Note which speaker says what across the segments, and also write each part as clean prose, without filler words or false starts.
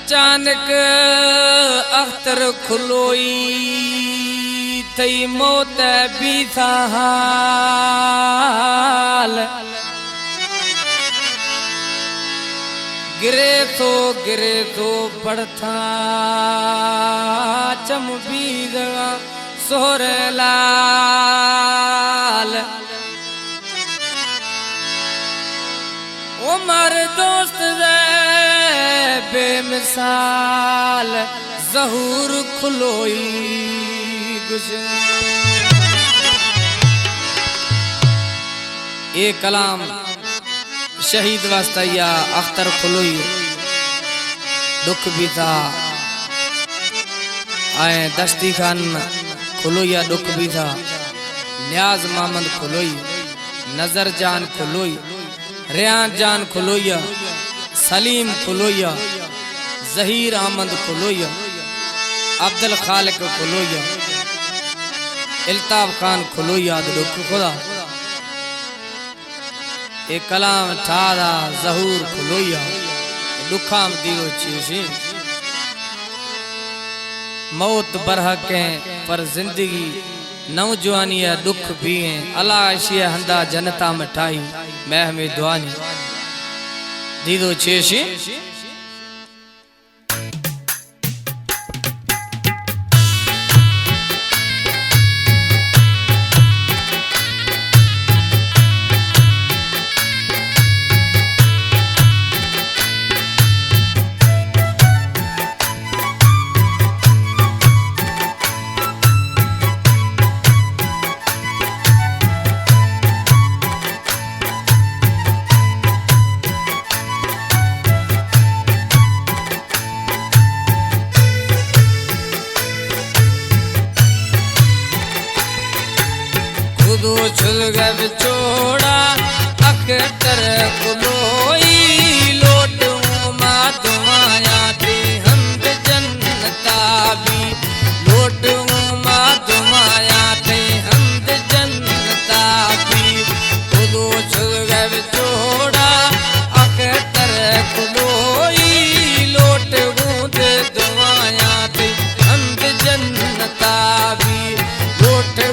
Speaker 1: अचानक अख्तर खुलोई थई मौत भी था हाल गिरे तो पड़था चम बीद सोहरे लाल उमर दोस्त दे बेमिसाल ज़हूर खुलोई ये कलाम शहीद वास्ता या अख्तर खुलोई दुख भी था आए दस्ती खान खुलोई दुख भी था न्याज मोहम्मद खुलोई नजर जान खुलोई रियान जान खुलोई सलीम खुलोई जहीर अहमद खुलोई अब्दुल खालिक खुलोई इल्ताफ खान खुलोई दुख खुदा एक कलाम ठादा ज़हूर खुलोई दुखाम दियो चीज़ी मौत बरहक है पर जिंदगी नौजवानी है दुख भी है अल्लाह शिया हंदा जनता मिठाई मैं हमें दुआनी दीदो चेशी खुदो छुल गब चोड़ा अख्तर खुलोई लोटूं मा दुआया थी हमद जन्नता भी लोटूं मा दुआया थी हमद जन्नता भी खुदो छुल गब चोड़ा अख्तर खुलोई लोटूं दे दुआया थी हमद जन्नता भी लोटूं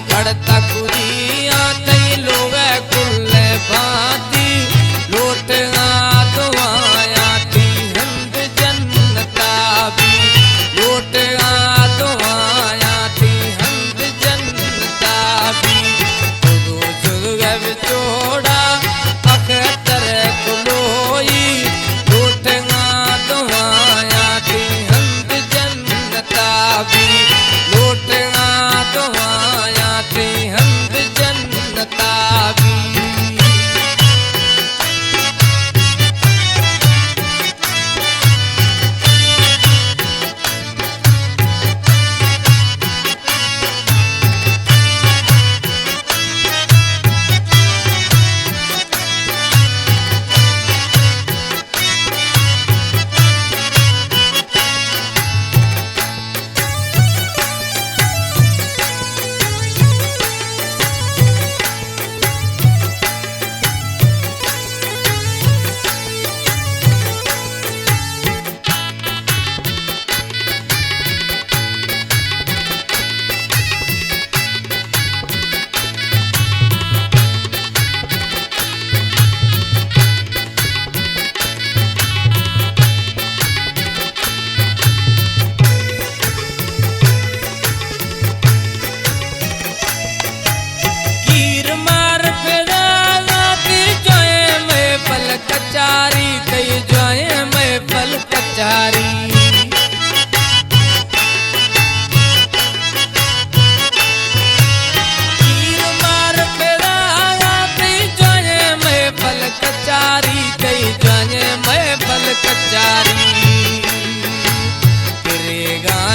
Speaker 1: पढ़ता कुरिया तई लोग कुल भाती लोट दुआया थी हमद जन्नता भी लोट दुआया थी हमद जन्नता भी खुदो छुल गब चोड़ा अख्तर खुलोई लोट दुआया थी हमद जन्नता भी लोट दुआया थी हमद जन्नता भी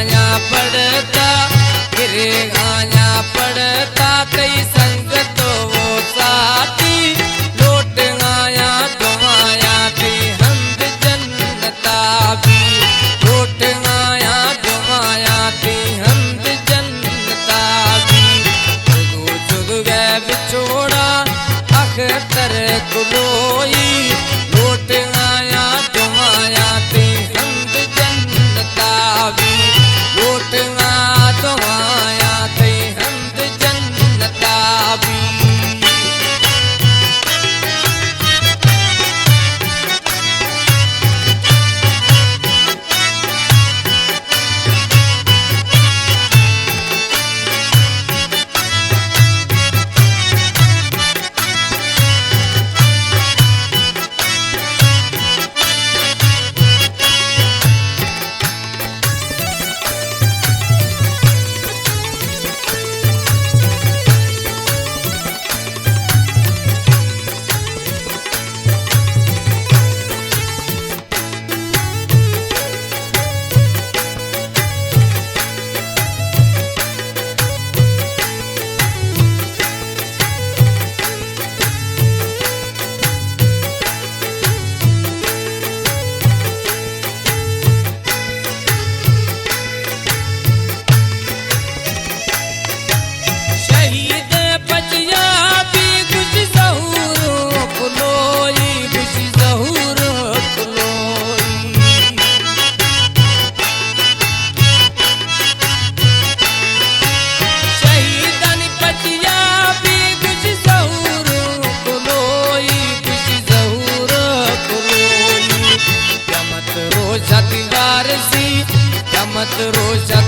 Speaker 1: गाया पड़ता गिरे गाया पड़ता कई संगतो वो साथी लोट गाया दुआया थी हमद जन्नता भी लोट गाया दुआया थी हमद जन्नता भी जुग जुग गए बिछोड़ा अख्तर कुलोई लोट गाया दुआया थी हमद जन्नता भी लोट गाया दुआया थी हमद जन्नता भी रोजा